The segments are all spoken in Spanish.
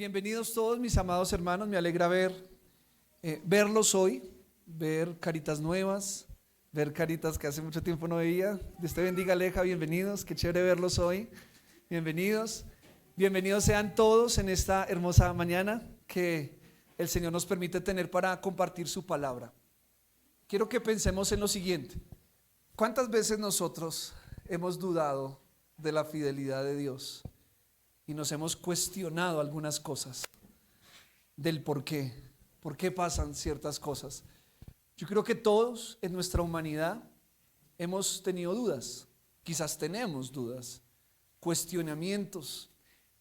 Bienvenidos todos mis amados hermanos, me alegra verlos hoy, ver caritas nuevas, ver caritas que hace mucho tiempo no veía. Dios te bendiga, Aleja, bienvenidos, qué chévere verlos hoy, bienvenidos sean todos en esta hermosa mañana que el Señor nos permite tener para compartir su palabra. Quiero que pensemos en lo siguiente: ¿cuántas veces nosotros hemos dudado de la fidelidad de Dios? Y nos hemos cuestionado algunas cosas del por qué pasan ciertas cosas. Yo creo que todos en nuestra humanidad hemos tenido dudas, quizás tenemos dudas, cuestionamientos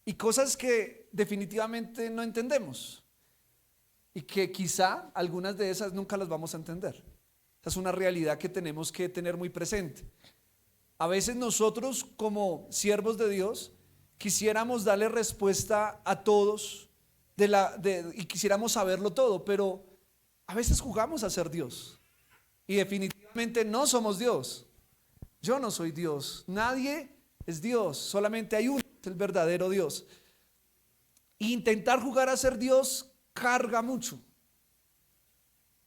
y cosas que definitivamente no entendemos y que quizá algunas de esas nunca las vamos a entender. Esa es una realidad que tenemos que tener muy presente. A veces nosotros como siervos de Dios quisiéramos darle respuesta a todos y quisiéramos saberlo todo, pero a veces jugamos a ser Dios y definitivamente no somos Dios. Yo no soy Dios, nadie es Dios, solamente hay uno, el verdadero Dios. E intentar jugar a ser Dios carga mucho,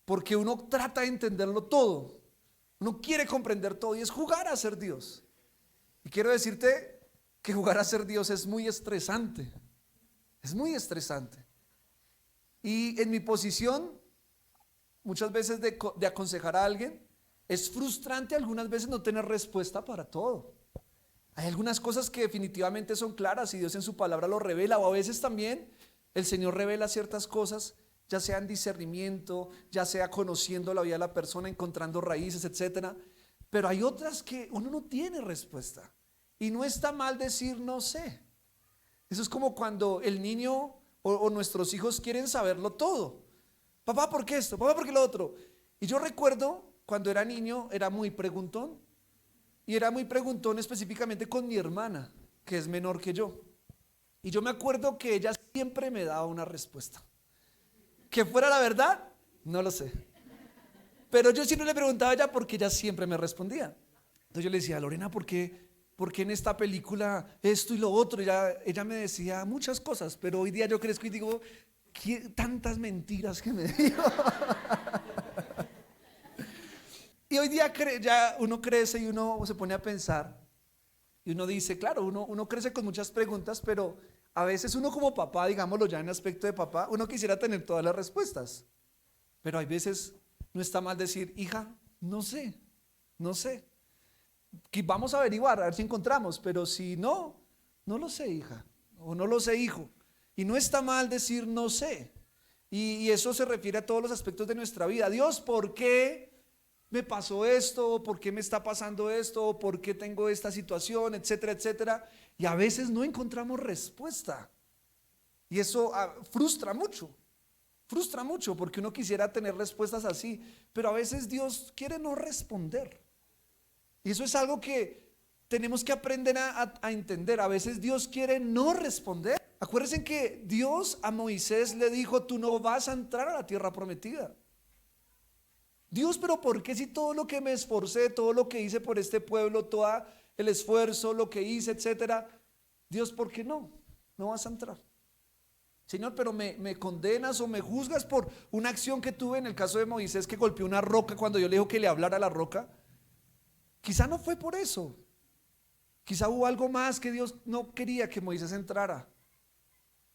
porque uno trata de entenderlo todo, uno quiere comprender todo y es jugar a ser Dios. Y quiero decirte que jugar a ser Dios es muy estresante, es muy estresante. Y en mi posición, muchas veces de aconsejar a alguien, es frustrante algunas veces no tener respuesta para todo. Hay algunas cosas que definitivamente son claras y Dios en su palabra lo revela, o a veces también el Señor revela ciertas cosas, ya sea en discernimiento, ya sea conociendo la vida de la persona, encontrando raíces, etcétera. Pero hay otras que uno no tiene respuesta. Y no está mal decir no sé. Eso es como cuando el niño o nuestros hijos quieren saberlo todo. Papá, ¿por qué esto? Papá, ¿por qué lo otro? Y yo recuerdo cuando era niño, era muy preguntón. Y era muy preguntón específicamente con mi hermana, que es menor que yo. Y yo me acuerdo que ella siempre me daba una respuesta. Que fuera la verdad, no lo sé. Pero yo siempre le preguntaba a ella porque ella siempre me respondía. Entonces yo le decía: Lorena, ¿por qué en esta película esto y lo otro? Ella me decía muchas cosas, pero hoy día yo crezco y digo, ¿qué tantas mentiras que me dijo? Y hoy día ya uno crece y uno se pone a pensar y uno dice, claro, uno crece con muchas preguntas, pero a veces uno como papá, digámoslo ya en aspecto de papá, uno quisiera tener todas las respuestas, pero hay veces no está mal decir, hija, no sé, que vamos a averiguar, a ver si encontramos, pero si no lo sé, hija, o no lo sé, hijo. Y no está mal decir no sé. Y eso se refiere a todos los aspectos de nuestra vida. Dios, ¿por qué me pasó esto? ¿Por qué me está pasando esto? ¿Por qué tengo esta situación? Etcétera, etcétera. Y a veces no encontramos respuesta. Y eso frustra mucho porque uno quisiera tener respuestas así, pero a veces Dios quiere no responder. Y eso es algo que tenemos que aprender a entender. A veces Dios quiere no responder. Acuérdense que Dios a Moisés le dijo: tú no vas a entrar a la tierra prometida. Dios, pero ¿por qué si todo lo que me esforcé, todo lo que hice por este pueblo, todo el esfuerzo, lo que hice, etcétera? Dios, ¿por qué no vas a entrar? Señor, pero me condenas o me juzgas por una acción que tuve, en el caso de Moisés, que golpeó una roca cuando yo le dijo que le hablara a la roca. Quizá no fue por eso. Quizá hubo algo más que Dios no quería que Moisés entrara.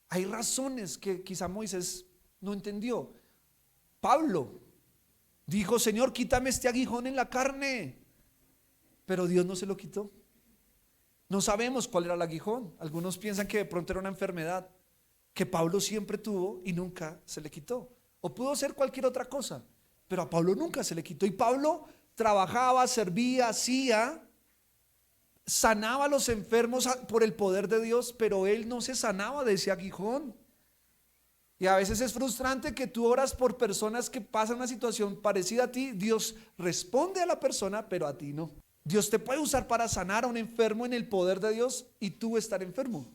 Hay razones que quizá Moisés no entendió. Pablo dijo: Señor, quítame este aguijón en la carne. Pero Dios no se lo quitó. No sabemos cuál era el aguijón. Algunos piensan que de pronto era una enfermedad que Pablo siempre tuvo y nunca se le quitó. O pudo ser cualquier otra cosa, pero a Pablo nunca se le quitó. Y Pablo trabajaba, servía, hacía, sanaba a los enfermos por el poder de Dios, pero él no se sanaba de ese aguijón. Y a veces es frustrante que tú oras por personas que pasan una situación parecida a ti. Dios responde a la persona, pero a ti no. Dios te puede usar para sanar a un enfermo en el poder de Dios y tú estar enfermo.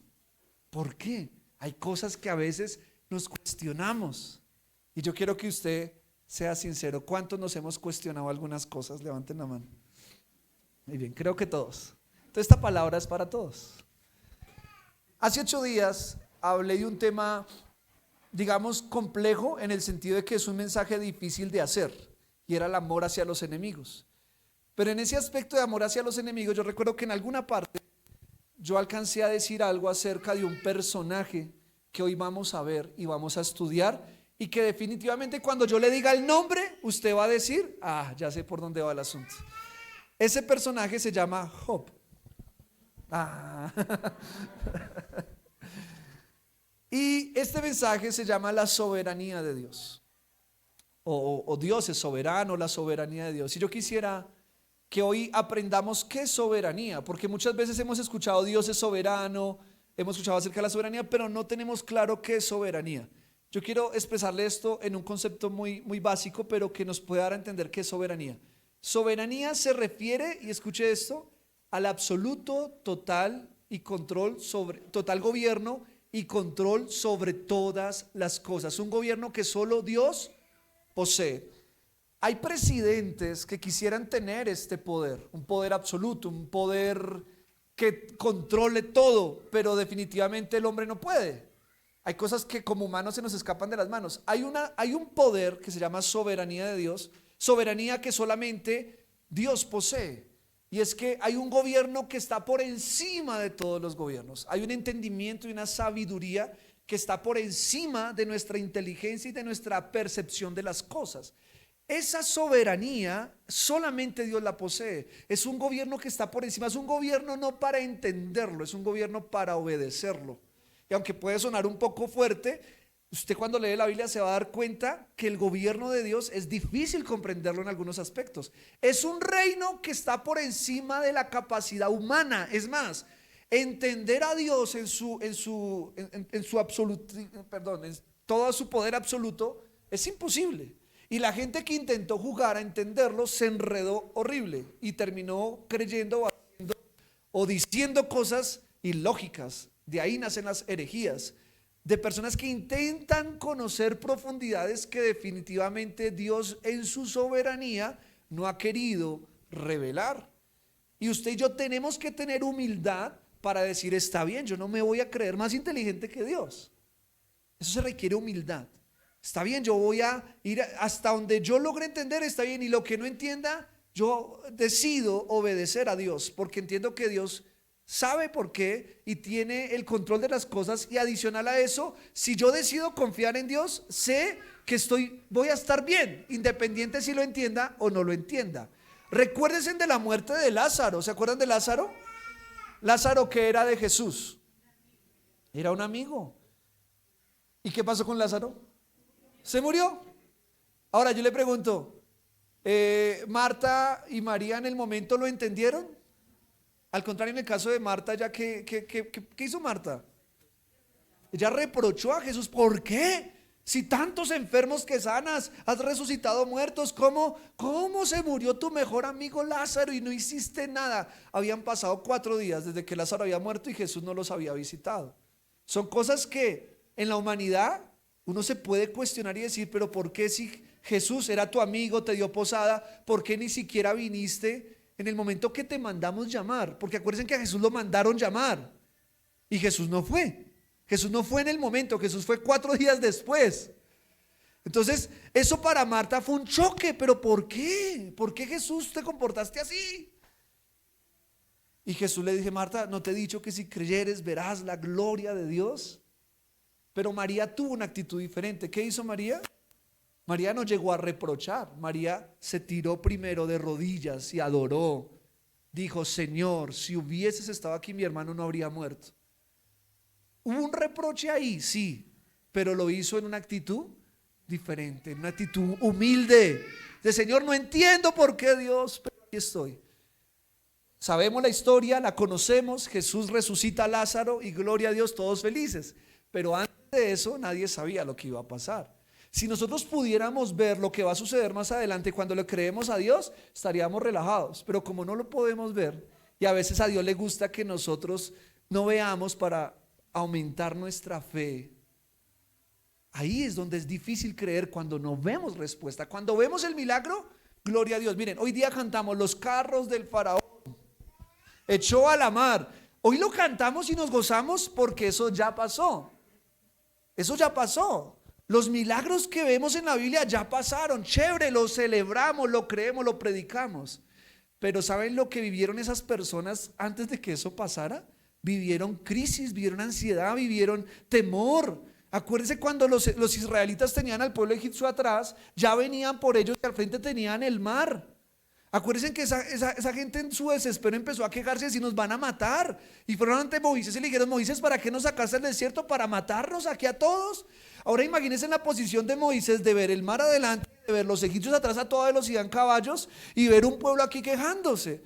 ¿Por qué? Hay cosas que a veces nos cuestionamos. Y yo quiero que usted sea sincero. ¿Cuántos nos hemos cuestionado algunas cosas? Levanten la mano. Muy bien, creo que todos. Entonces esta palabra es para todos. Hace 8 días hablé de un tema, digamos, complejo en el sentido de que es un mensaje difícil de hacer, y era el amor hacia los enemigos. Pero en ese aspecto de amor hacia los enemigos, yo recuerdo que en alguna parte yo alcancé a decir algo acerca de un personaje que hoy vamos a ver y vamos a estudiar, y que definitivamente cuando yo le diga el nombre, usted va a decir, ya sé por dónde va el asunto. Ese personaje se llama Job. Y este mensaje se llama la soberanía de Dios, o Dios es soberano, la soberanía de Dios. Y yo quisiera que hoy aprendamos qué es soberanía, porque muchas veces hemos escuchado Dios es soberano, hemos escuchado acerca de la soberanía, pero no tenemos claro qué es soberanía. Yo quiero expresarle esto en un concepto muy, muy básico, pero que nos pueda dar a entender qué es soberanía. Soberanía se refiere, y escuche esto, al absoluto, total y control sobre, total gobierno y control sobre todas las cosas. Un gobierno que solo Dios posee. Hay presidentes que quisieran tener este poder, un poder absoluto, un poder que controle todo, pero definitivamente el hombre no puede. Hay cosas que como humanos se nos escapan de las manos. Hay un poder que se llama soberanía de Dios, soberanía que solamente Dios posee. Y es que hay un gobierno que está por encima de todos los gobiernos. Hay un entendimiento y una sabiduría que está por encima de nuestra inteligencia y de nuestra percepción de las cosas. Esa soberanía solamente Dios la posee. Es un gobierno que está por encima. Es un gobierno no para entenderlo, es un gobierno para obedecerlo. Y aunque puede sonar un poco fuerte, usted cuando lee la Biblia se va a dar cuenta que el gobierno de Dios es difícil comprenderlo en algunos aspectos. Es un reino que está por encima de la capacidad humana. Es más, entender a Dios en todo su poder absoluto es imposible. Y la gente que intentó jugar a entenderlo se enredó horrible y terminó creyendo o diciendo cosas ilógicas. De ahí nacen las herejías de personas que intentan conocer profundidades que definitivamente Dios en su soberanía no ha querido revelar. Y usted y yo tenemos que tener humildad para decir, está bien, yo no me voy a creer más inteligente que Dios. Eso se requiere humildad. Está bien, yo voy a ir hasta donde yo logre entender, está bien, y lo que no entienda, yo decido obedecer a Dios, porque entiendo que Dios sabe por qué y tiene el control de las cosas. Y adicional a eso, si yo decido confiar en Dios, sé que voy a estar bien, independiente si lo entienda o no lo entienda. Recuérdense de la muerte de Lázaro. ¿Se acuerdan de Lázaro? Lázaro, que era de Jesús, era un amigo. ¿Y qué pasó con Lázaro? Se murió. Ahora yo le pregunto, ¿Marta y María en el momento lo entendieron? Al contrario, en el caso de Marta, ya ¿qué hizo Marta? Ella reprochó a Jesús. ¿Por qué? Si tantos enfermos que sanas, has resucitado muertos, ¿cómo se murió tu mejor amigo Lázaro y no hiciste nada? Habían pasado 4 días desde que Lázaro había muerto y Jesús no los había visitado. Son cosas que en la humanidad uno se puede cuestionar y decir, pero ¿por qué si Jesús era tu amigo, te dio posada, por qué ni siquiera viniste en el momento que te mandamos llamar? Porque acuérdense que a Jesús lo mandaron llamar y Jesús no fue. Jesús no fue en el momento, Jesús fue 4 días después. Entonces, eso para Marta fue un choque. ¿Pero por qué? ¿Por qué, Jesús, te comportaste así? Y Jesús le dice, Marta, ¿no te he dicho que si creyeres verás la gloria de Dios? Pero María tuvo una actitud diferente. ¿Qué hizo María? María no llegó a reprochar. María se tiró primero de rodillas y adoró. Dijo, Señor, si hubieses estado aquí, mi hermano no habría muerto. Hubo un reproche ahí, sí, pero lo hizo en una actitud diferente, en una actitud humilde. De Señor, no entiendo por qué, Dios, pero aquí estoy. Sabemos la historia, la conocemos. Jesús resucita a Lázaro y gloria a Dios, todos felices. Pero antes de eso nadie sabía lo que iba a pasar. Si nosotros pudiéramos ver lo que va a suceder más adelante cuando le creemos a Dios, estaríamos relajados. Pero como no lo podemos ver, y a veces a Dios le gusta que nosotros no veamos para aumentar nuestra fe, ahí es donde es difícil creer cuando no vemos respuesta. Cuando vemos el milagro, gloria a Dios. Miren, hoy día cantamos los carros del faraón echó a la mar. Hoy lo cantamos y nos gozamos porque eso ya pasó. Eso ya pasó. Los milagros que vemos en la Biblia ya pasaron. Chévere, lo celebramos, lo creemos, lo predicamos. Pero ¿saben lo que vivieron esas personas antes de que eso pasara? Vivieron crisis, vivieron ansiedad, vivieron temor. Acuérdense cuando los israelitas tenían al pueblo egipcio atrás, ya venían por ellos y al frente tenían el mar. Acuérdense que esa gente en su desespero empezó a quejarse de si nos van a matar. Y fueron ante Moisés y le dijeron: Moisés, ¿para qué nos sacaste del desierto? ¿Para matarnos aquí a todos? Ahora imagínense en la posición de Moisés de ver el mar adelante, de ver los egipcios atrás a toda velocidad en caballos y ver un pueblo aquí quejándose.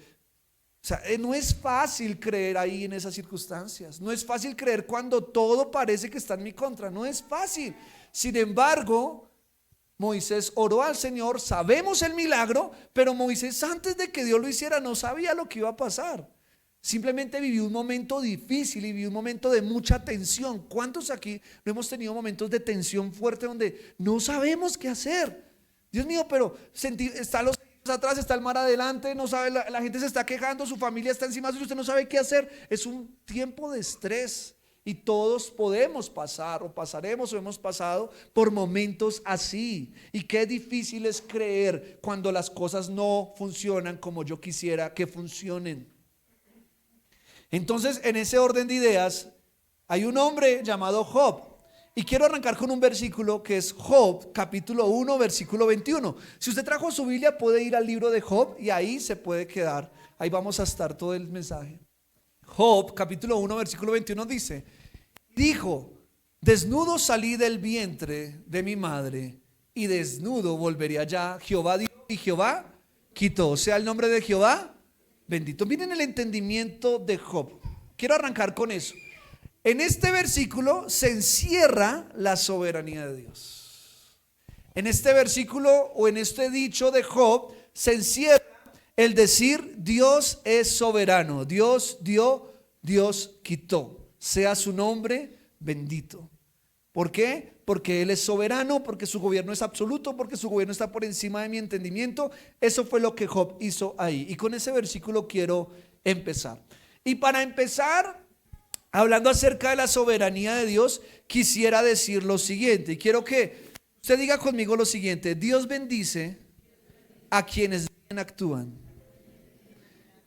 O sea, no es fácil creer ahí en esas circunstancias. No es fácil creer cuando todo parece que está en mi contra. No es fácil. Sin embargo, Moisés oró al Señor, sabemos el milagro, pero Moisés antes de que Dios lo hiciera no sabía lo que iba a pasar. Simplemente vivió un momento difícil y vivió un momento de mucha tensión. ¿Cuántos aquí no hemos tenido momentos de tensión fuerte donde no sabemos qué hacer? Dios mío, pero están los atrás, está el mar adelante, no sabe, la gente se está quejando, su familia está encima de usted, no sabe qué hacer. Es un tiempo de estrés. Y todos podemos pasar o pasaremos o hemos pasado por momentos así. Y qué difícil es creer cuando las cosas no funcionan como yo quisiera que funcionen. Entonces, en ese orden de ideas, hay un hombre llamado Job. Y quiero arrancar con un versículo que es Job, capítulo 1, versículo 21. Si usted trajo su Biblia, puede ir al libro de Job y ahí se puede quedar. Ahí vamos a estar todo el mensaje. Job, capítulo 1, versículo 21 dice: dijo, desnudo salí del vientre de mi madre y desnudo volveré allá. Jehová dio y Jehová quitó. Sea el nombre de Jehová bendito. Miren el entendimiento de Job. Quiero arrancar con eso. En este versículo se encierra la soberanía de Dios. En este versículo o en este dicho de Job se encierra el decir: Dios es soberano. Dios dio, Dios quitó. Sea su nombre bendito. ¿Por qué? Porque Él es soberano, porque su gobierno es absoluto, porque su gobierno está por encima de mi entendimiento. Eso fue lo que Job hizo ahí. Y con ese versículo quiero empezar. Y para empezar, hablando acerca de la soberanía de Dios, quisiera decir lo siguiente. Y quiero que usted diga conmigo lo siguiente: Dios bendice a quienes bien actúan.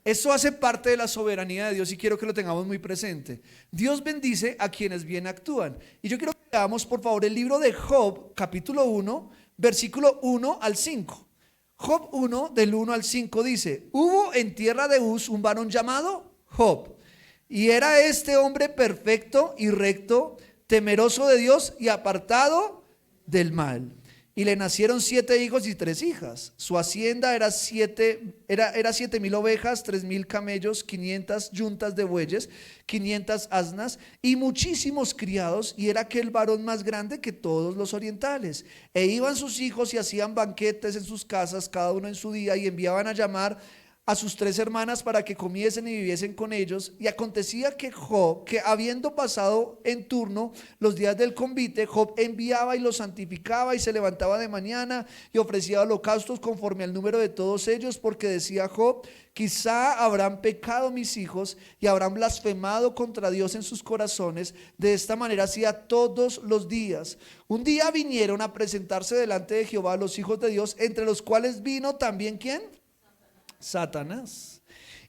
Eso hace parte de la soberanía de Dios y quiero que lo tengamos muy presente. Dios bendice a quienes bien actúan. Y yo quiero que leamos por favor el libro de Job, capítulo 1, versículo 1 al 5. Job 1, del 1 al 5 dice: hubo en tierra de Uz un varón llamado Job, y era este hombre perfecto y recto, temeroso de Dios y apartado del mal. Y le nacieron 7 hijos y 3 hijas. Su hacienda era 7,000 ovejas, 3,000 camellos, 500 yuntas de bueyes, 500 asnas y muchísimos criados. Y era aquel varón más grande que todos los orientales. E iban sus hijos y hacían banquetes en sus casas, cada uno en su día, y enviaban a llamar a sus 3 hermanas para que comiesen y viviesen con ellos. Y acontecía que Job, que habiendo pasado en turno los días del convite, Job enviaba y los santificaba y se levantaba de mañana y ofrecía holocaustos conforme al número de todos ellos, porque decía Job: quizá habrán pecado mis hijos y habrán blasfemado contra Dios en sus corazones. De esta manera hacía todos los días. Un día vinieron a presentarse delante de Jehová los hijos de Dios, entre los cuales vino también ¿quién? Satanás.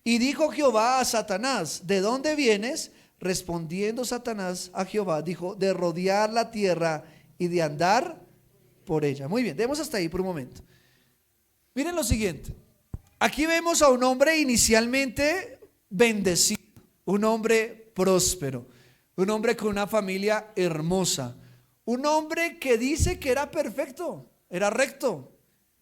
Y dijo Jehová a Satanás: ¿de dónde vienes? Respondiendo Satanás a Jehová, dijo: de rodear la tierra y de andar por ella. Muy bien, demos hasta ahí por un momento. Miren lo siguiente. Aquí vemos a un hombre inicialmente bendecido, un hombre próspero, un hombre con una familia hermosa, un hombre que dice que era perfecto, era recto.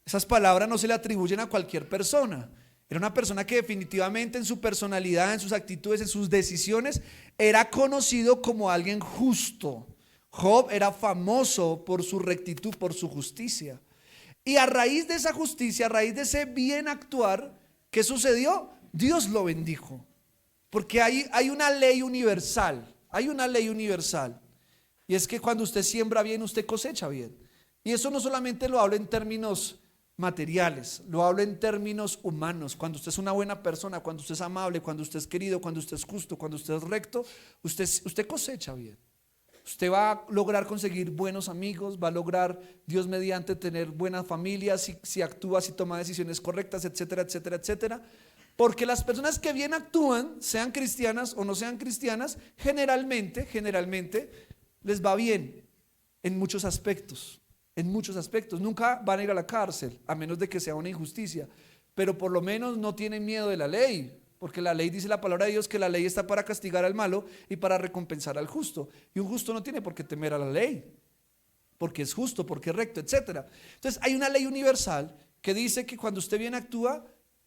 Esas palabras no se le atribuyen a cualquier persona. Era una persona que definitivamente en su personalidad, en sus actitudes, en sus decisiones, era conocido como alguien justo. Job era famoso por su rectitud, por su justicia. Y a raíz de esa justicia, a raíz de ese bien actuar, ¿qué sucedió? Dios lo bendijo. Porque hay una ley universal. Hay una ley universal. Y es que cuando usted siembra bien, usted cosecha bien. Y eso no solamente lo hablo en términos materiales, lo hablo en términos humanos. Cuando usted es una buena persona, cuando usted es amable, cuando usted es querido, cuando usted es justo, cuando usted es recto, usted cosecha bien. Usted va a lograr conseguir buenos amigos, va a lograr, Dios mediante, tener buena familia, si actúa, si toma decisiones correctas, etcétera, etcétera, etcétera. Porque las personas que bien actúan, sean cristianas o no sean cristianas, generalmente les va bien en muchos aspectos. En muchos aspectos. Nunca van a ir a la cárcel, a menos de que sea una injusticia. Pero por lo menos no tienen miedo de la ley. Porque la ley, dice la palabra de Dios, que la ley está para castigar al malo y para recompensar al justo. Y un justo no tiene por qué temer a la ley, porque es justo, porque es recto, etc. Entonces hay una ley universal que dice que cuando usted bien actúa,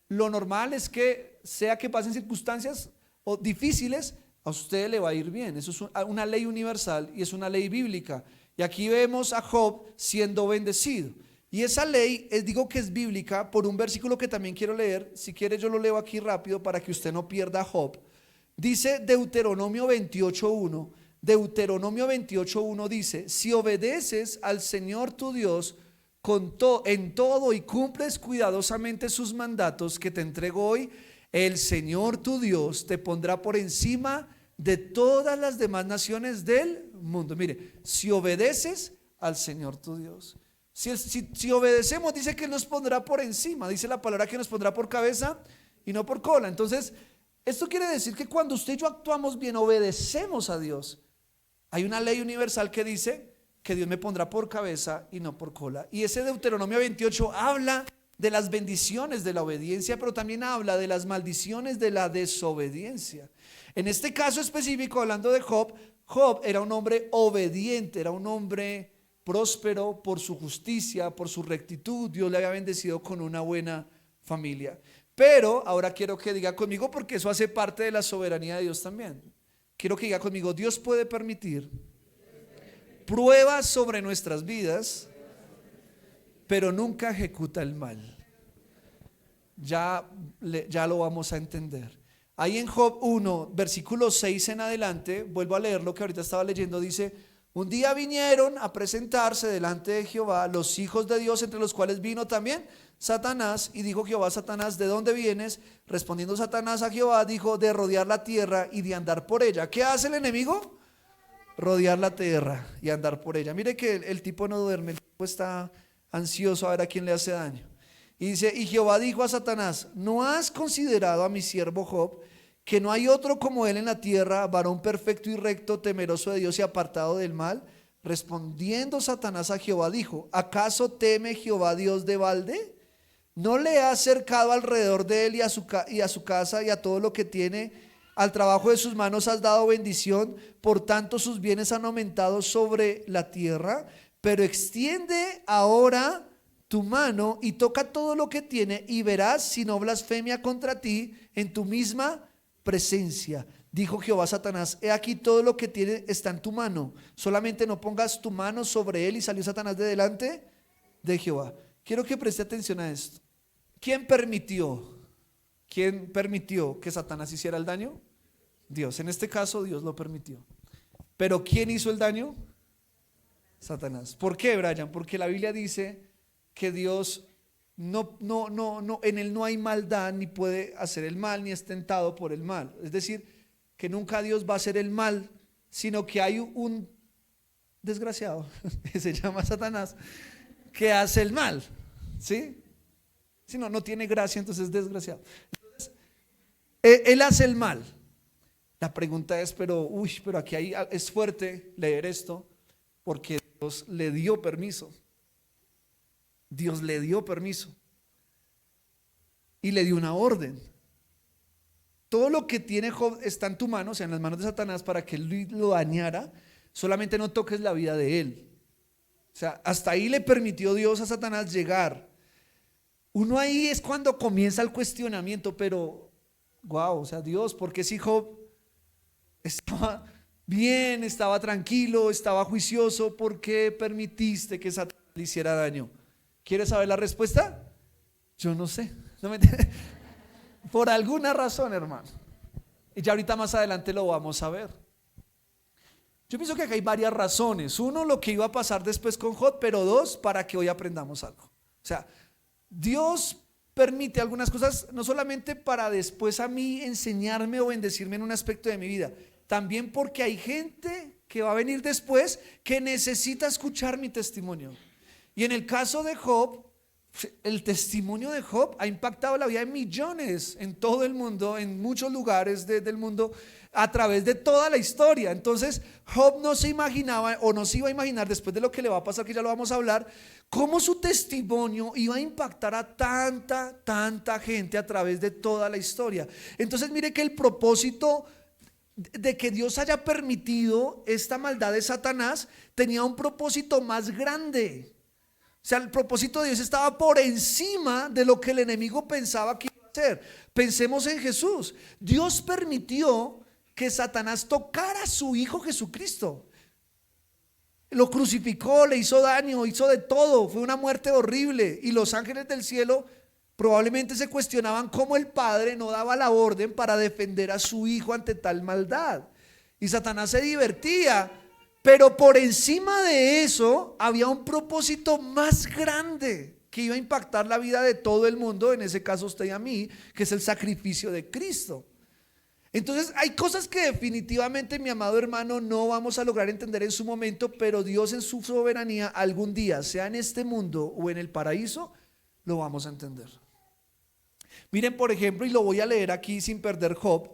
lo normal es que, sea que pasen circunstancias o difíciles, a usted le va a ir bien. Eso es una ley universal y es una ley bíblica. Y aquí vemos a Job siendo bendecido. Y esa ley, digo que es bíblica por un versículo que también quiero leer. Si quiere yo lo leo aquí rápido para que usted no pierda a Job. Dice Deuteronomio 28:1. Deuteronomio 28:1 dice: si obedeces al Señor tu Dios en todo y cumples cuidadosamente sus mandatos que te entrego hoy, el Señor tu Dios te pondrá por encima de todas las demás naciones del mundo. Mire, si obedeces al Señor tu Dios. Si obedecemos, dice que Él nos pondrá por encima. Dice la palabra que nos pondrá por cabeza y no por cola. Entonces, esto quiere decir que cuando usted y yo actuamos bien, obedecemos a Dios. Hay una ley universal que dice que Dios me pondrá por cabeza y no por cola. Y ese Deuteronomio 28 habla de las bendiciones de la obediencia, pero también habla de las maldiciones de la desobediencia. En este caso específico, hablando de Job, Job era un hombre obediente, era un hombre próspero por su justicia, por su rectitud. Dios le había bendecido con una buena familia. Pero ahora quiero que diga conmigo, porque eso hace parte de la soberanía de Dios también. Quiero que diga conmigo: Dios puede permitir pruebas sobre nuestras vidas, pero nunca ejecuta el mal. Ya lo vamos a entender. Ahí en Job 1, versículo 6 en adelante, vuelvo a leer lo que ahorita estaba leyendo, dice: un día vinieron a presentarse delante de Jehová los hijos de Dios, entre los cuales vino también Satanás, y dijo Jehová a Satanás: ¿de dónde vienes? Respondiendo Satanás a Jehová, dijo: de rodear la tierra y de andar por ella. ¿Qué hace el enemigo? Rodear la tierra y andar por ella. Mire que el tipo no duerme, el tipo está ansioso a ver a quién le hace daño. Y dice: y Jehová dijo a Satanás: ¿no has considerado a mi siervo Job, que no hay otro como él en la tierra, varón perfecto y recto, temeroso de Dios y apartado del mal? Respondiendo Satanás a Jehová dijo: ¿acaso teme Jehová Dios de balde? ¿No le ha cercado alrededor de él y a su casa y a todo lo que tiene? Al trabajo de sus manos has dado bendición, por tanto sus bienes han aumentado sobre la tierra. Pero extiende ahora tu mano y toca todo lo que tiene, y verás si no blasfemia contra ti en tu misma presencia. Dijo Jehová a Satanás: he aquí todo lo que tiene está en tu mano, solamente no pongas tu mano sobre él. Y salió Satanás de delante de Jehová. Quiero que preste atención a esto. ¿Quién permitió que Satanás hiciera el daño? Dios. En este caso Dios lo permitió. Pero ¿quién hizo el daño? Satanás. ¿Por qué, Brian? Porque la Biblia dice que Dios no, en él no hay maldad, ni puede hacer el mal, ni es tentado por el mal. Es decir, que nunca Dios va a hacer el mal, sino que hay un desgraciado que se llama Satanás, que hace el mal. ¿Sí? Si no tiene gracia, entonces es desgraciado. Entonces, él hace el mal. La pregunta es: pero aquí es fuerte leer esto, porque Dios le dio permiso. Dios le dio permiso y le dio una orden. Todo lo que tiene Job está en tu mano, o sea, en las manos de Satanás, para que él lo dañara. Solamente no toques la vida de él. O sea, hasta ahí le permitió Dios a Satanás llegar. Uno ahí es cuando comienza el cuestionamiento, pero o sea, Dios, ¿por qué si Job estaba bien, estaba tranquilo, estaba juicioso, por qué permitiste que Satanás le hiciera daño? ¿Quieres saber la respuesta? Yo no sé. Por alguna razón, hermano. Y ya ahorita más adelante lo vamos a ver. Yo pienso que acá hay varias razones. Uno, lo que iba a pasar después con Job, pero dos, para que hoy aprendamos algo. O sea, Dios permite algunas cosas no solamente para después a mí enseñarme o bendecirme en un aspecto de mi vida, también porque hay gente que va a venir después que necesita escuchar mi testimonio. Y en el caso de Job, el testimonio de Job ha impactado la vida de millones en todo el mundo, en muchos lugares del mundo, a través de toda la historia. Entonces Job no se imaginaba o no se iba a imaginar, después de lo que le va a pasar, que ya lo vamos a hablar, cómo su testimonio iba a impactar a tanta gente a través de toda la historia. Entonces mire que el propósito de que Dios haya permitido esta maldad de Satanás tenía un propósito más grande. O sea, el propósito de Dios estaba por encima de lo que el enemigo pensaba que iba a hacer. Pensemos en Jesús. Dios permitió que Satanás tocara a su Hijo Jesucristo. Lo crucificó, le hizo daño, hizo de todo. Fue una muerte horrible. Y los ángeles del cielo probablemente se cuestionaban cómo el Padre no daba la orden para defender a su Hijo ante tal maldad. Y Satanás se divertía. Pero por encima de eso había un propósito más grande que iba a impactar la vida de todo el mundo, en ese caso usted y a mí, que es el sacrificio de Cristo. Entonces hay cosas que definitivamente, mi amado hermano, no vamos a lograr entender en su momento, pero Dios en su soberanía algún día, sea en este mundo o en el paraíso, lo vamos a entender. Miren, por ejemplo, y lo voy a leer aquí sin perder Job,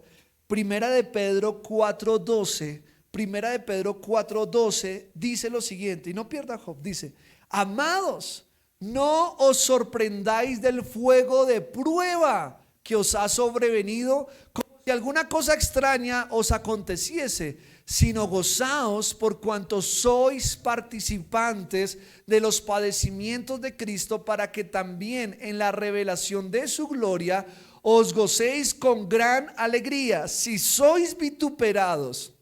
Primera de Pedro 4:12. Primera de Pedro 4:12 dice lo siguiente, y no pierda Job, dice: amados, no os sorprendáis del fuego de prueba que os ha sobrevenido, como si alguna cosa extraña os aconteciese, sino gozaos por cuanto sois participantes de los padecimientos de Cristo, para que también en la revelación de su gloria os gocéis con gran alegría. Si sois vituperados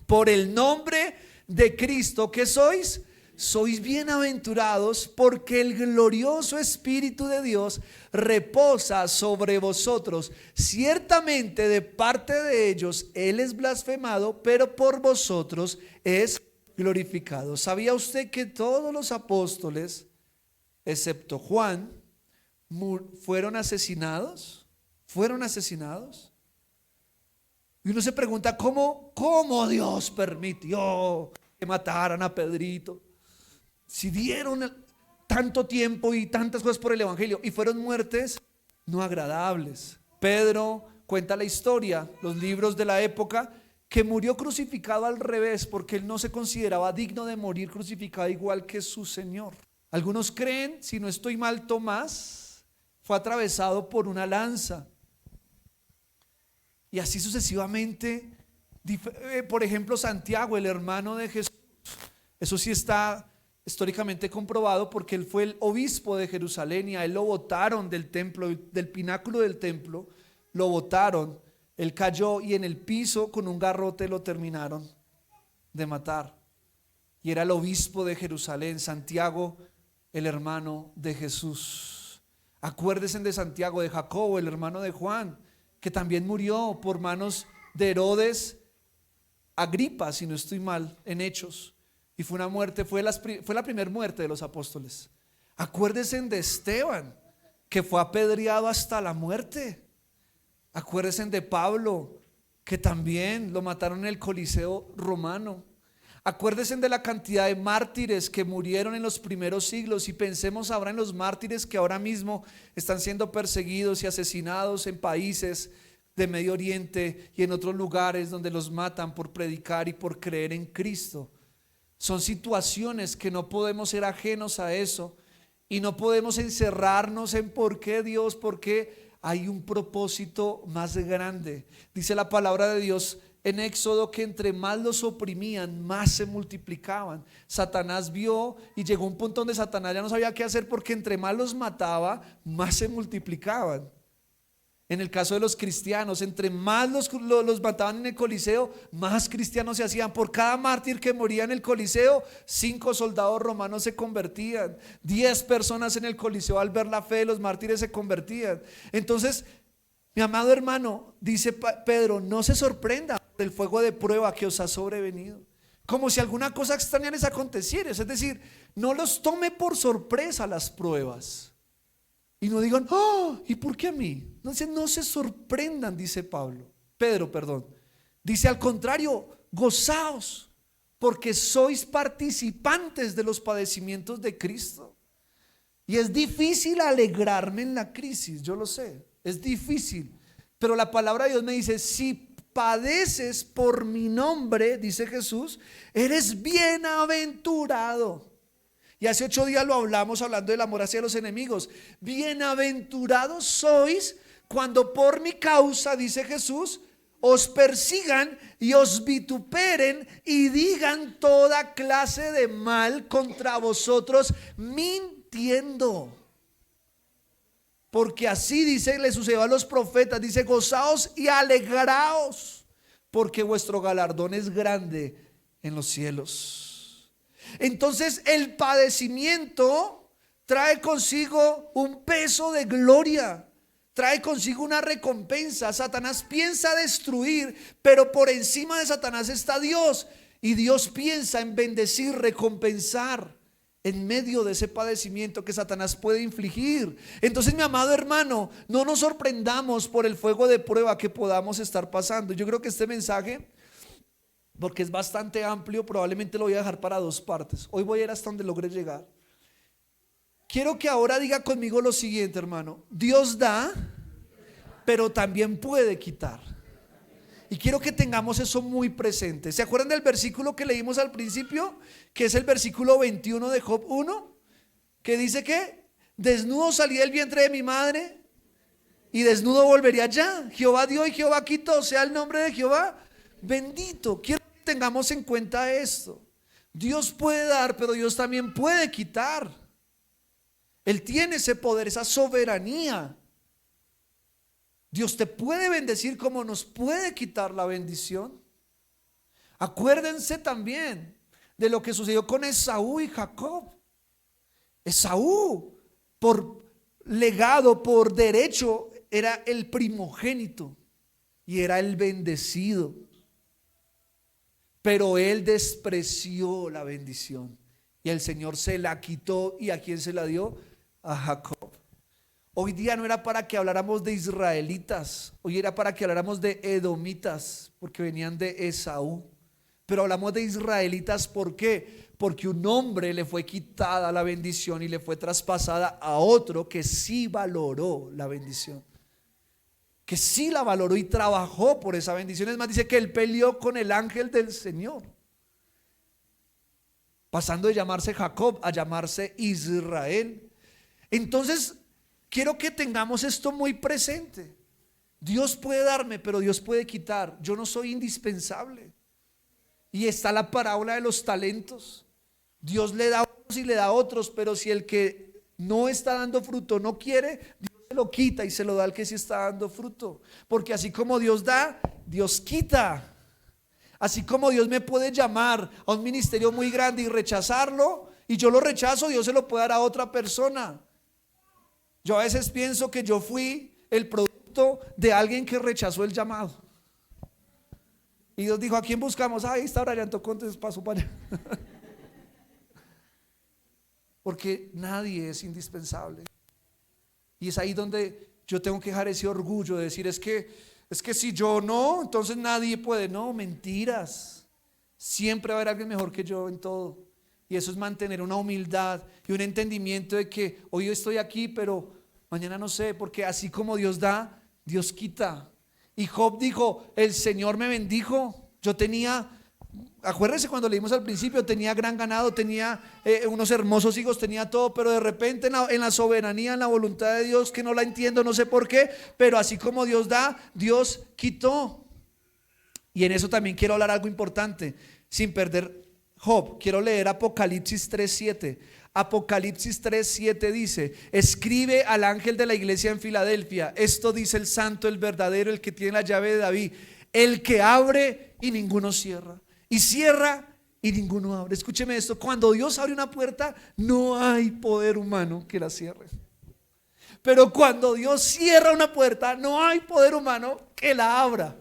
por el nombre de Cristo, ¿qué sois? Sois bienaventurados, porque el glorioso Espíritu de Dios reposa sobre vosotros. Ciertamente de parte de ellos Él es blasfemado, pero por vosotros es glorificado. ¿Sabía usted que todos los apóstoles, excepto Juan, fueron asesinados? ¿Fueron asesinados? Y uno se pregunta, ¿cómo Dios permitió que mataran a Pedrito? Si dieron tanto tiempo y tantas cosas por el evangelio, y fueron muertes no agradables. Pedro cuenta la historia, los libros de la época, que murió crucificado al revés, porque él no se consideraba digno de morir crucificado igual que su Señor. Algunos creen, si no estoy mal, Tomás fue atravesado por una lanza. Y así sucesivamente. Por ejemplo, Santiago, el hermano de Jesús, eso sí está históricamente comprobado, porque él fue el obispo de Jerusalén y a él lo botaron del templo, del pináculo del templo, lo botaron, él cayó y en el piso con un garrote lo terminaron de matar. Y era el obispo de Jerusalén, Santiago, el hermano de Jesús. Acuérdense de Santiago, de Jacobo, el hermano de Juan, que también murió por manos de Herodes Agripa, si no estoy mal, en Hechos. Y fue una muerte, fue la primera muerte de los apóstoles. Acuérdense de Esteban, que fue apedreado hasta la muerte. Acuérdense de Pablo, que también lo mataron en el Coliseo romano. Acuérdense de la cantidad de mártires que murieron en los primeros siglos, y pensemos ahora en los mártires que ahora mismo están siendo perseguidos y asesinados en países de Medio Oriente y en otros lugares donde los matan por predicar y por creer en Cristo. Son situaciones que no podemos ser ajenos a eso, y no podemos encerrarnos en por qué Dios, porque hay un propósito más grande. Dice la palabra de Dios en Éxodo que entre más los oprimían, más se multiplicaban. Satanás vio y llegó a un punto donde Satanás ya no sabía qué hacer, porque entre más los mataba, más se multiplicaban. En el caso de los cristianos, entre más los mataban en el Coliseo, más cristianos se hacían. Por cada mártir que moría en el Coliseo, 5 soldados romanos se convertían. 10 personas en el Coliseo, al ver la fe de los mártires, se convertían. Entonces, mi amado hermano, dice Pedro, no se sorprenda del fuego de prueba que os ha sobrevenido, como si alguna cosa extraña les aconteciera. Es decir, no los tome por sorpresa las pruebas. Y no digan, ¿y por qué a mí? No se sorprendan, dice Pedro, dice al contrario, gozaos porque sois participantes de los padecimientos de Cristo. Y es difícil alegrarme en la crisis, yo lo sé, es difícil. Pero la palabra de Dios me dice, si padeces por mi nombre, dice Jesús, eres bienaventurado. Y hace 8 días lo hablamos hablando del amor hacia los enemigos. Bienaventurados sois cuando por mi causa, dice Jesús, os persigan y os vituperen y digan toda clase de mal contra vosotros, mintiendo. Porque así dice, le sucedió a los profetas, dice, gozaos y alegraos, porque vuestro galardón es grande en los cielos. Entonces el padecimiento trae consigo un peso de gloria, trae consigo una recompensa. Satanás piensa destruir, pero por encima de Satanás está Dios, y Dios piensa en bendecir, recompensar en medio de ese padecimiento que Satanás puede infligir. Entonces, mi amado hermano, no nos sorprendamos por el fuego de prueba que podamos estar pasando. Yo creo que este mensaje, porque es bastante amplio, probablemente lo voy a dejar para 2 partes. Hoy voy a ir hasta donde logre llegar. Quiero que ahora diga conmigo lo siguiente, hermano: Dios da, pero también puede quitar. Y quiero que tengamos eso muy presente. ¿Se acuerdan del versículo que leímos al principio? Que es el versículo 21 de Job 1, que dice que desnudo salí del vientre de mi madre y desnudo volveré allá. Jehová dio y Jehová quitó, sea el nombre de Jehová bendito. Quiero que tengamos en cuenta esto. Dios puede dar, pero Dios también puede quitar. Él tiene ese poder, esa soberanía. Dios te puede bendecir como nos puede quitar la bendición. Acuérdense también de lo que sucedió con Esaú y Jacob. Esaú, por legado, por derecho, era el primogénito y era el bendecido. Pero él despreció la bendición y el Señor se la quitó. ¿Y a quién se la dio? A Jacob. Hoy día no era para que habláramos de israelitas, hoy era para que habláramos de edomitas, porque venían de Esaú. Pero hablamos de israelitas, ¿por qué? Porque un hombre le fue quitada la bendición y le fue traspasada a otro que sí valoró la bendición, que sí la valoró y trabajó por esa bendición. Es más, dice que él peleó con el ángel del Señor, pasando de llamarse Jacob a llamarse Israel. Entonces, quiero que tengamos esto muy presente. Dios puede darme, pero Dios puede quitar. Yo no soy indispensable. Y está la parábola de los talentos. Dios le da a unos y le da a otros, pero si el que no está dando fruto no quiere, Dios se lo quita y se lo da al que sí está dando fruto. Porque así como Dios da, Dios quita. Así como Dios me puede llamar a un ministerio muy grande y rechazarlo, y yo lo rechazo, Dios se lo puede dar a otra persona. Yo a veces pienso que yo fui el producto de alguien que rechazó el llamado. Y Dios dijo: ¿a quién buscamos? Ahí está Brian, tocó, entonces paso para allá. Porque nadie es indispensable. Y es ahí donde yo tengo que dejar ese orgullo de decir, es que si yo no, entonces nadie puede. No, mentiras. Siempre va a haber alguien mejor que yo en todo. Y eso es mantener una humildad y un entendimiento de que hoy yo estoy aquí, pero mañana no sé, porque así como Dios da, Dios quita. Y Job dijo: el Señor me bendijo. Yo tenía, acuérdense cuando leímos al principio, tenía gran ganado, tenía unos hermosos hijos, tenía todo, pero de repente en la soberanía, en la voluntad de Dios, que no la entiendo, no sé por qué, pero así como Dios da, Dios quitó. Y en eso también quiero hablar algo importante, sin perder Job. Quiero leer Apocalipsis 3:7. Apocalipsis 3:7 dice: escribe al ángel de la iglesia en Filadelfia, esto dice el santo, el verdadero, el que tiene la llave de David, el que abre y ninguno cierra, y cierra y ninguno abre. Escúcheme esto: cuando Dios abre una puerta, no hay poder humano que la cierre. Pero cuando Dios cierra una puerta, no hay poder humano que la abra.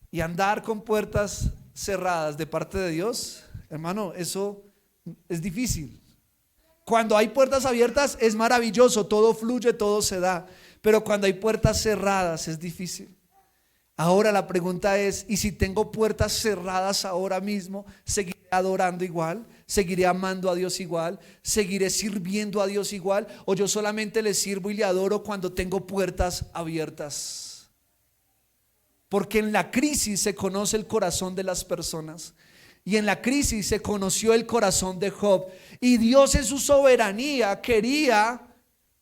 Y andar con puertas cerradas de parte de Dios, hermano, eso es difícil. Cuando hay puertas abiertas es maravilloso, todo fluye, todo se da. Pero cuando hay puertas cerradas es difícil. Ahora la pregunta es, ¿y si tengo puertas cerradas ahora mismo, seguiré adorando igual? ¿Seguiré amando a Dios igual? ¿Seguiré sirviendo a Dios igual? ¿O yo solamente le sirvo y le adoro cuando tengo puertas abiertas? Porque en la crisis se conoce el corazón de las personas. Y en la crisis se conoció el corazón de Job. Y Dios en su soberanía quería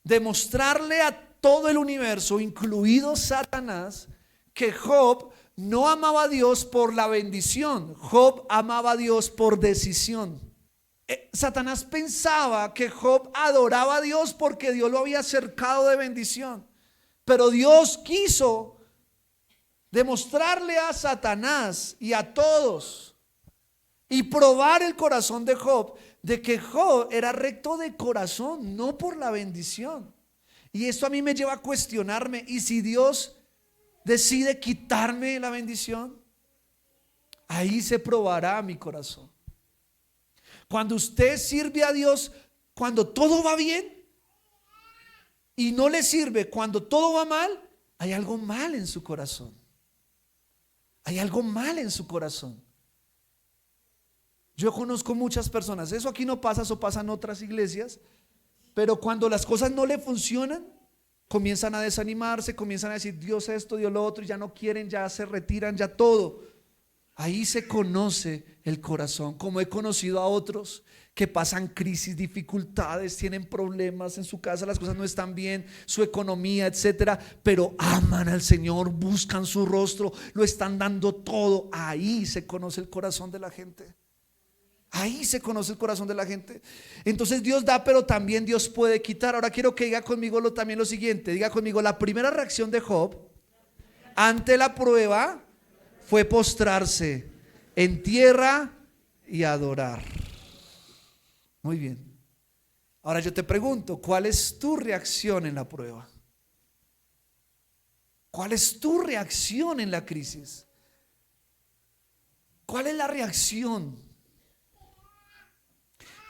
demostrarle a todo el universo, incluido Satanás, que Job no amaba a Dios por la bendición. Job amaba a Dios por decisión. Satanás pensaba que Job adoraba a Dios porque Dios lo había cercado de bendición. Pero Dios quiso demostrarle a Satanás y a todos y probar el corazón de Job, de que Job era recto de corazón, no por la bendición. Y esto a mí me lleva a cuestionarme, ¿y si Dios decide quitarme la bendición? Ahí se probará mi corazón. Cuando usted sirve a Dios cuando todo va bien y no le sirve cuando todo va mal, hay algo mal en su corazón. Hay algo mal en su corazón. Yo conozco muchas personas, eso aquí no pasa, eso pasa en otras iglesias, pero cuando las cosas no le funcionan, comienzan a desanimarse, comienzan a decir Dios esto, Dios lo otro, y ya no quieren, ya se retiran, ya todo. Ahí se conoce el corazón, como he conocido a otros que pasan crisis, dificultades, tienen problemas en su casa, las cosas no están bien, su economía, etcétera, pero aman al Señor, buscan su rostro, lo están dando todo. Ahí se conoce el corazón de la gente. Ahí se conoce el corazón de la gente. Entonces Dios da, pero también Dios puede quitar. Ahora quiero que diga conmigo también lo siguiente. Diga conmigo, la primera reacción de Job ante la prueba fue postrarse en tierra y adorar. Muy bien. Ahora yo te pregunto, ¿cuál es tu reacción en la prueba? ¿Cuál es tu reacción en la crisis? ¿Cuál es la reacción?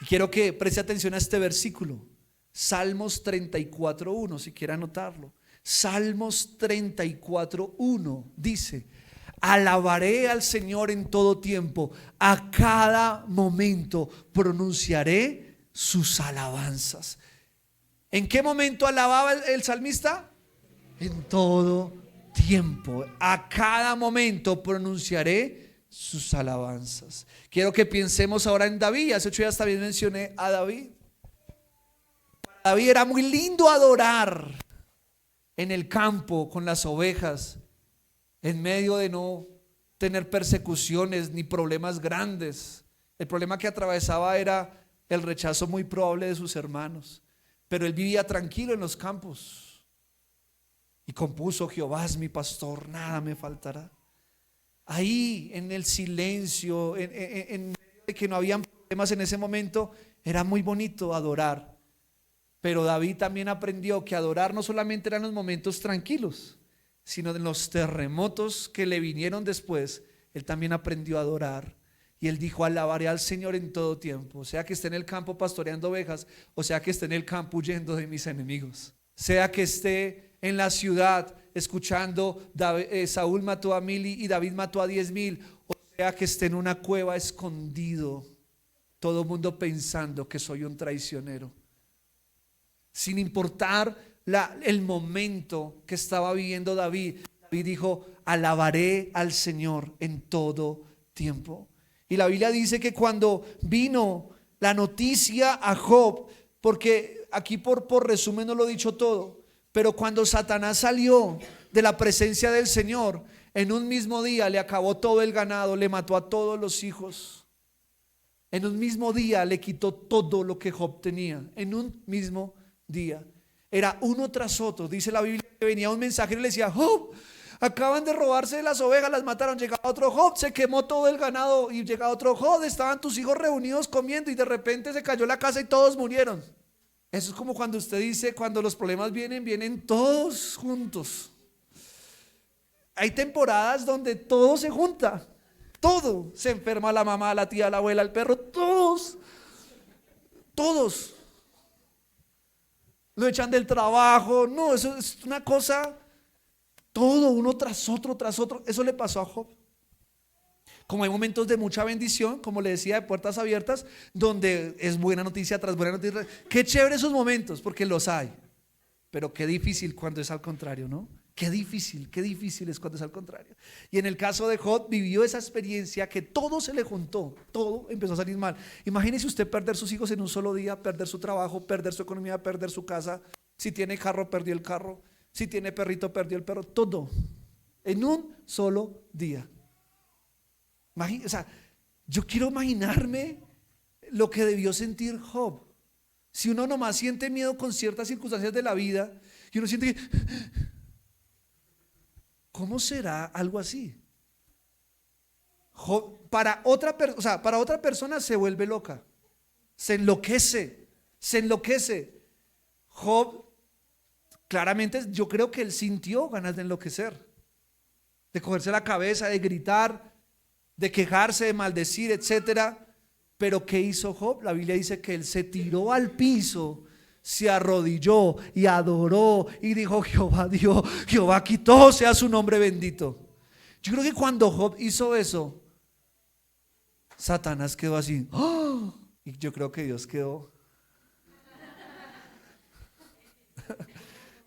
Y quiero que preste atención a este versículo, Salmos 34:1, si quiere anotarlo. Salmos 34:1 dice: alabaré al Señor en todo tiempo, a cada momento pronunciaré sus alabanzas. ¿En qué momento alababa el salmista? En todo tiempo, a cada momento pronunciaré sus alabanzas. Quiero que pensemos ahora en David. Hace 8 días también mencioné a David. Para David era muy lindo adorar en el campo con las ovejas, en medio de no tener persecuciones ni problemas grandes. El problema que atravesaba era el rechazo muy probable de sus hermanos, pero él vivía tranquilo en los campos y compuso: Jehová es mi pastor, nada me faltará. Ahí en el silencio, en medio de que no habían problemas en ese momento, era muy bonito adorar. Pero David también aprendió que adorar no solamente eran los momentos tranquilos, sino en los terremotos que le vinieron después. Él también aprendió a adorar. Y él dijo: alabaré al Señor en todo tiempo, o sea que esté en el campo pastoreando ovejas, o sea que esté en el campo huyendo de mis enemigos, sea que esté en la ciudad escuchando Saúl mató a 1000 y David mató a 10,000, o sea que esté en una cueva escondido, todo el mundo pensando que soy un traicionero. Sin importar el momento que estaba viviendo David, David dijo: alabaré al Señor en todo tiempo. Y la Biblia dice que cuando vino la noticia a Job, porque aquí por resumen no lo he dicho todo, pero cuando Satanás salió de la presencia del Señor, en un mismo día le acabó todo el ganado, le mató a todos los hijos. En un mismo día le quitó todo lo que Job tenía. En un mismo día. Era uno tras otro. Dice la Biblia que venía un mensajero y le decía: Job, acaban de robarse las ovejas, las mataron. Llegaba otro: Job, se quemó todo el ganado. Y llegaba otro: Job, estaban tus hijos reunidos comiendo y de repente se cayó la casa y todos murieron. Eso es como cuando usted dice: cuando los problemas vienen, vienen todos juntos. Hay temporadas donde todo se junta, todo. Se enferma la mamá, la tía, la abuela, el perro, todos lo echan del trabajo. No, eso es una cosa Todo uno tras otro, tras otro. Eso le pasó a Job. Como hay momentos de mucha bendición, como le decía, de puertas abiertas, donde es buena noticia tras buena noticia. Qué chévere esos momentos, porque los hay. Pero qué difícil cuando es al contrario, ¿no? Qué difícil es cuando es al contrario. Y en el caso de Job vivió esa experiencia que todo se le juntó, todo empezó a salir mal. Imagínese usted perder sus hijos en un solo día, perder su trabajo, perder su economía, perder su casa. Si tiene carro, perdió el carro. Si tiene perrito, perdió el perro. Todo en un solo día. O sea, yo quiero imaginarme lo que debió sentir Job. Si uno nomás siente miedo con ciertas circunstancias de la vida y uno siente que, ¿cómo será algo así? Job, para otra persona se vuelve loca, se enloquece. Job, claramente yo creo que él sintió ganas de enloquecer, de cogerse la cabeza, de gritar, de quejarse, de maldecir, etcétera. Pero ¿qué hizo Job? La Biblia dice que él se tiró al piso, se arrodilló y adoró y dijo: Jehová dio, Jehová quitó, sea su nombre bendito. Yo creo que cuando Job hizo eso, Satanás quedó así, ¡oh! Y yo creo que Dios quedó.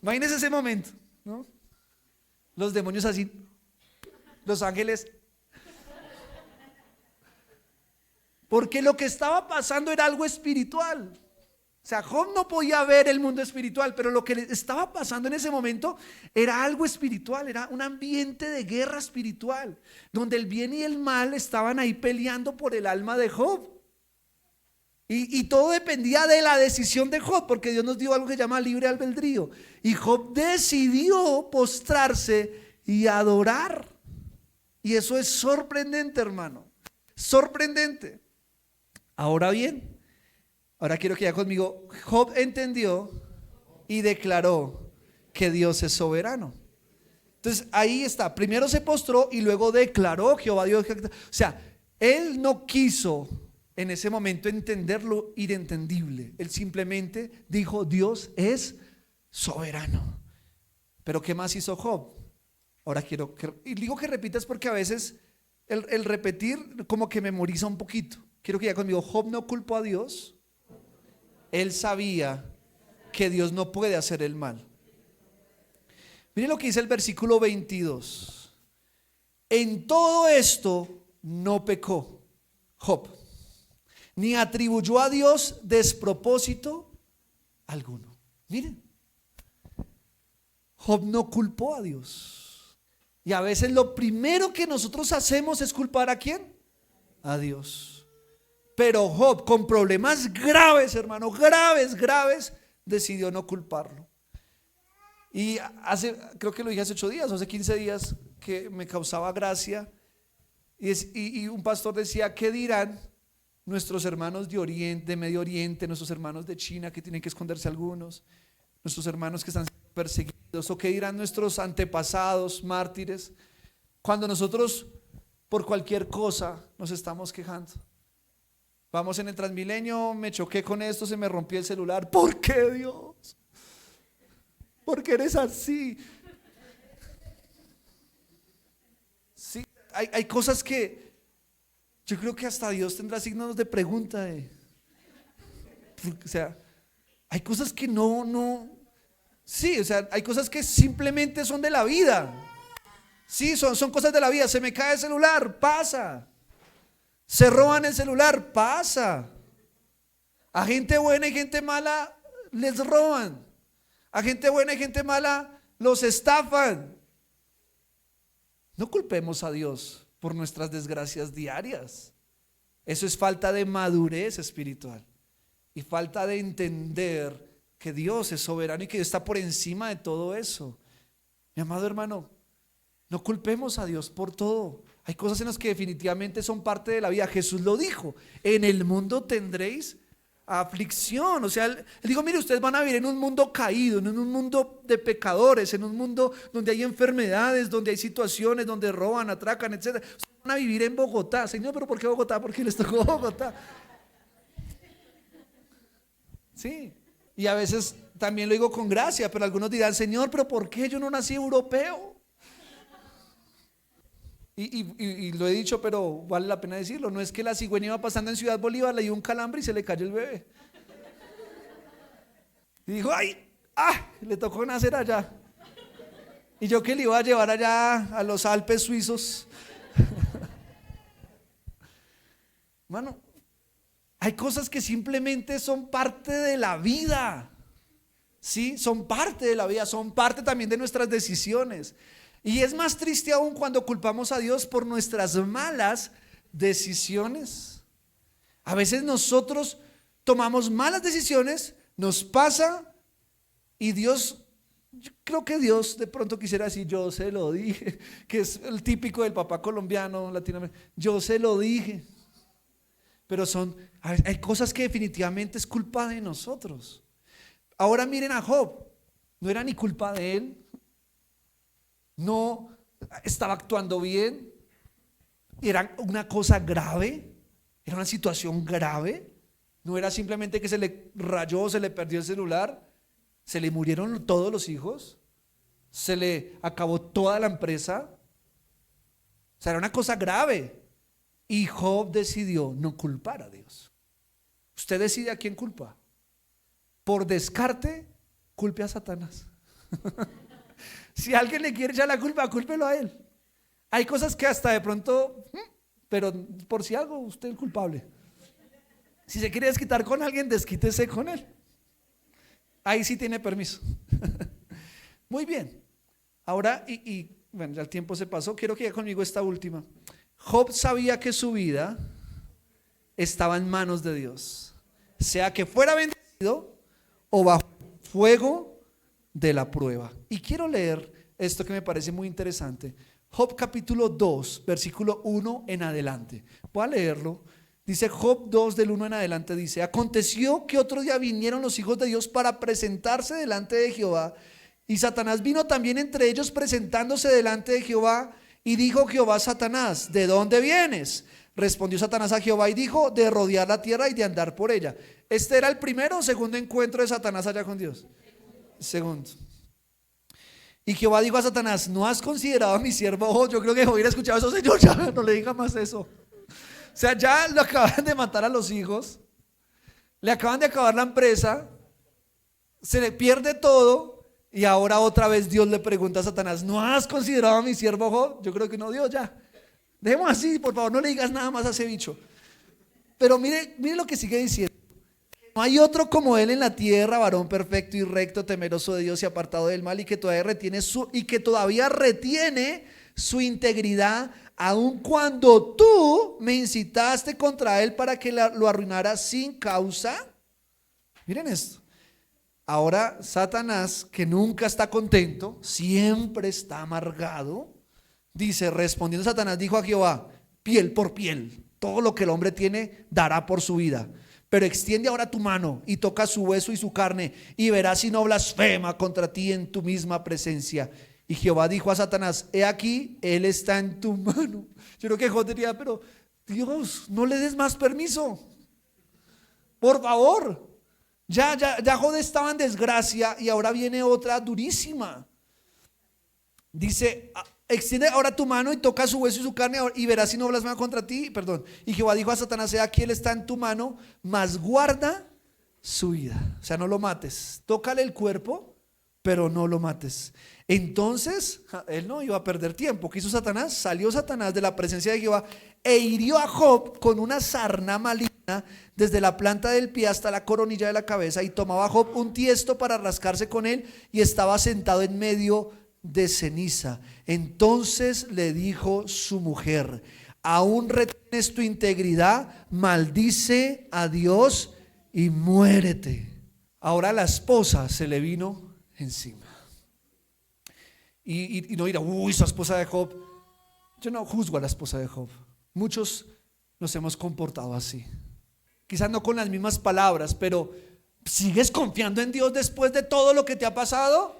Imagínense ese momento, ¿no? Los demonios así, los ángeles. Porque lo que estaba pasando era algo espiritual. O sea, Job no podía ver el mundo espiritual, pero lo que le estaba pasando en ese momento era algo espiritual, era un ambiente de guerra espiritual, donde el bien y el mal estaban ahí peleando por el alma de Job. Y todo dependía de la decisión de Job, porque Dios nos dio algo que se llama libre albedrío. Y Job decidió postrarse y adorar. Y eso es sorprendente, hermano. Sorprendente. Ahora bien, ahora quiero que ya conmigo, Job entendió y declaró que Dios es soberano. Entonces ahí está, primero se postró y luego declaró Jehová Dios. O sea, él no quiso en ese momento entender lo inentendible. Él simplemente dijo: Dios es soberano. Pero ¿qué más hizo Job? Ahora quiero y digo que repitas porque a veces el repetir como que memoriza un poquito. Quiero que ya conmigo, Job no culpó a Dios. Él sabía que Dios no puede hacer el mal. Miren lo que dice el versículo 22. En todo esto no pecó Job, ni atribuyó a Dios despropósito alguno. Miren, Job no culpó a Dios. Y a veces lo primero que nosotros hacemos es culpar ¿a quién? A Dios. Pero Job, con problemas graves, hermano, graves, decidió no culparlo. Y creo que lo dije hace 8 días, hace 15 días, que me causaba gracia. Y un pastor decía: ¿qué dirán nuestros hermanos de Oriente, de Medio Oriente, nuestros hermanos de China, que tienen que esconderse algunos, nuestros hermanos que están perseguidos, o qué dirán nuestros antepasados, mártires, cuando nosotros por cualquier cosa nos estamos quejando? Vamos en el Transmilenio, me choqué con esto, se me rompió el celular. ¿Por qué, Dios? ¿Por qué eres así? Sí, hay cosas que yo creo que hasta Dios tendrá signos de pregunta. O sea, hay cosas que sí, o sea, hay cosas que simplemente son de la vida. Sí, son cosas de la vida. Se me cae el celular, pasa. Se roban el celular, pasa. A gente buena y gente mala les roban. A gente buena y gente mala los estafan. No culpemos a Dios por nuestras desgracias diarias. Eso es falta de madurez espiritual y falta de entender que Dios es soberano y que Dios está por encima de todo eso. Mi amado hermano, no culpemos a Dios por todo. Hay cosas en las que definitivamente son parte de la vida. Jesús lo dijo: en el mundo tendréis aflicción. O sea, él dijo: mire, ustedes van a vivir en un mundo caído, en un mundo de pecadores, en un mundo donde hay enfermedades, donde hay situaciones, donde roban, atracan, etc. Ustedes van a vivir en Bogotá. Señor, ¿pero por qué Bogotá? ¿Por qué les tocó Bogotá? Sí, y a veces también lo digo con gracia, pero algunos dirán: Señor, ¿pero por qué yo no nací europeo? Y lo he dicho, pero vale la pena decirlo. No es que la cigüeña iba pasando en Ciudad Bolívar, le dio un calambre y se le cayó el bebé. Y dijo, ¡ay! ¡Ah! Le tocó nacer allá. Y yo que le iba a llevar allá a los Alpes suizos. Mano, hay cosas que simplemente son parte de la vida. Sí, son parte de la vida, son parte también de nuestras decisiones. Y es más triste aún cuando culpamos a Dios por nuestras malas decisiones. A veces nosotros tomamos malas decisiones, nos pasa y Dios, yo creo que Dios de pronto quisiera decir, yo se lo dije, que es el típico del papá colombiano, latinoamericano, yo se lo dije. Pero hay cosas que definitivamente es culpa de nosotros. Ahora miren a Job, no era ni culpa de él, no estaba actuando bien, era una cosa grave, era una situación grave, no era simplemente que se le rayó, se le perdió el celular, se le murieron todos los hijos, se le acabó toda la empresa, o sea, era una cosa grave. Y Job decidió no culpar a Dios. Usted decide a quién culpa. Por descarte, culpe a Satanás. Si alguien le quiere echar la culpa, cúlpelo a él. Hay cosas que hasta de pronto, pero por si algo, usted es el culpable. Si se quiere desquitar con alguien, desquítese con él. Ahí sí tiene permiso. Muy bien. Ahora, bueno, ya el tiempo se pasó. Quiero que haga conmigo esta última. Job sabía que su vida estaba en manos de Dios, sea que fuera bendecido o bajo fuego de la prueba. Y quiero leer esto que me parece muy interesante. Job capítulo 2, versículo 1 en adelante. Voy a leerlo. Dice Job 2 del 1 en adelante, dice: aconteció que otro día vinieron los hijos de Dios para presentarse delante de Jehová, y Satanás vino también entre ellos presentándose delante de Jehová. Y dijo Jehová a Satanás: ¿de dónde vienes? Respondió Satanás a Jehová y dijo: de rodear la tierra y de andar por ella. ¿Este era el primero o segundo encuentro de Satanás allá con Dios? Segundo. Y Jehová dijo a Satanás: ¿no has considerado a mi siervo Job? Yo creo que hubiera escuchado eso. Señor, ya no le diga más eso. O sea, ya lo acaban de matar a los hijos, le acaban de acabar la empresa, se le pierde todo. Y ahora otra vez Dios le pregunta a Satanás: ¿no has considerado a mi siervo Job? Yo creo que no, Dios, ya. Dejemos así, por favor, no le digas nada más a ese bicho. Pero mire lo que sigue diciendo. No hay otro como él en la tierra, varón perfecto y recto, temeroso de Dios y apartado del mal, y que todavía retiene su integridad, aun cuando tú me incitaste contra él para que lo arruinara sin causa. Miren esto. Ahora Satanás, que nunca está contento, siempre está amargado, dice, respondiendo Satanás, dijo a Jehová: piel por piel, todo lo que el hombre tiene dará por su vida. Pero extiende ahora tu mano y toca su hueso y su carne, y verás si no blasfema contra ti en tu misma presencia. Y Jehová dijo a Satanás: he aquí, él está en tu mano. Yo creo que Job diría: pero Dios, no le des más permiso, por favor. Ya Job estaba en desgracia y ahora viene otra durísima. Dice: extiende ahora tu mano y toca su hueso y su carne, y verás si no blasfema contra ti. Perdón. Y Jehová dijo a Satanás: he aquí, él está en tu mano, mas guarda su vida. O sea, no lo mates. Tócale el cuerpo, pero no lo mates. Entonces él no iba a perder tiempo. ¿Qué hizo Satanás? Salió Satanás de la presencia de Jehová e hirió a Job con una sarna maligna desde la planta del pie hasta la coronilla de la cabeza. Y tomaba Job un tiesto para rascarse con él, y estaba sentado en medio de ceniza. Entonces le dijo su mujer: ¿aún retienes tu integridad? Maldice a Dios y muérete. Ahora la esposa se le vino encima. Y no dirá: uy, esa esposa de Job. Yo no juzgo a la esposa de Job. Muchos nos hemos comportado así. Quizás no con las mismas palabras, pero ¿sigues confiando en Dios después de todo lo que te ha pasado?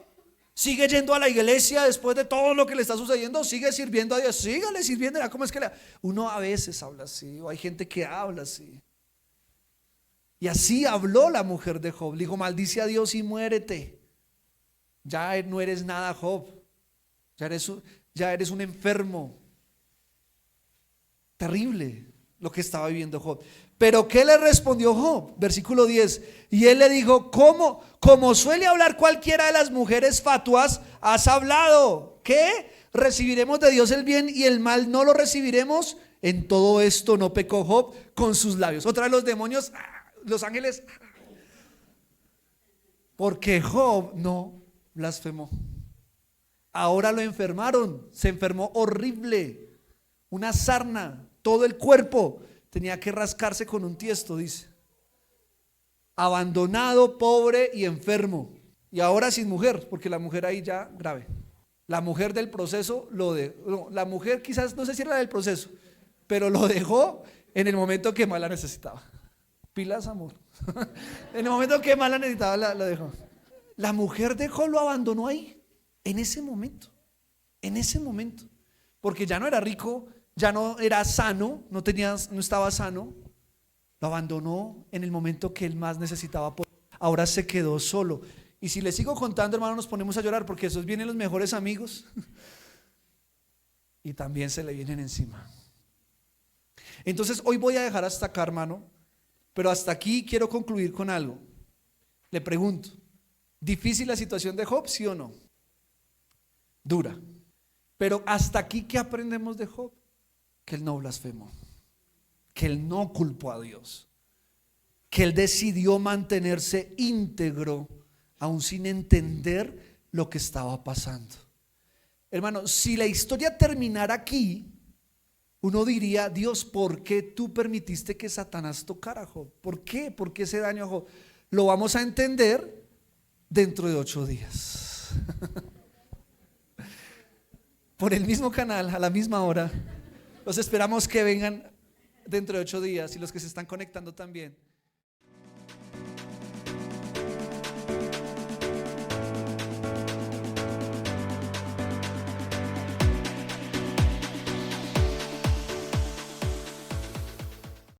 ¿Sigue yendo a la iglesia después de todo lo que le está sucediendo? ¿Sigue sirviendo a Dios? Sígale sirviendo. ¿Cómo es que uno a veces habla así? O hay gente que habla así. Y así habló la mujer de Job. Le dijo: maldice a Dios y muérete. Ya no eres nada, Job. Ya eres un enfermo. Terrible lo que estaba viviendo Job. Pero ¿qué le respondió Job? Versículo 10. Y él le dijo: ¿cómo? Como suele hablar cualquiera de las mujeres fatuas, has hablado. ¿Qué? ¿Recibiremos de Dios el bien y el mal no lo recibiremos? En todo esto no pecó Job con sus labios. Otra vez los demonios, los ángeles. Porque Job no blasfemó. Ahora lo enfermaron. Se enfermó horrible. Una sarna, todo el cuerpo. Tenía que rascarse con un tiesto, dice. Abandonado, pobre y enfermo. Y ahora sin mujer, porque la mujer ahí ya grave. La mujer del proceso la mujer quizás no sé si era del proceso, pero lo dejó en el momento que más la necesitaba. Pilas, amor. En el momento que más la necesitaba, lo dejó. La mujer dejó, lo abandonó ahí, en ese momento. En ese momento. Porque ya no era rico, ya no era sano, no estaba sano. Lo abandonó en el momento que él más necesitaba. Ahora se quedó solo. Y si le sigo contando, hermano, nos ponemos a llorar, porque esos vienen los mejores amigos y también se le vienen encima. Entonces hoy voy a dejar hasta acá, hermano, pero hasta aquí quiero concluir con algo. Le pregunto: ¿difícil la situación de Job, sí o no? Dura. Pero hasta aquí, ¿qué aprendemos de Job? Que él no blasfemó, que él no culpó a Dios, que él decidió mantenerse íntegro aún sin entender lo que estaba pasando. Hermano, si la historia terminara aquí, uno diría: Dios, ¿por qué tú permitiste que Satanás tocara a Job? ¿Por qué? ¿Por qué ese daño a Job? Lo vamos a entender dentro de 8 días. Por el mismo canal, a la misma hora. Los esperamos que vengan dentro de 8 días, y los que se están conectando también.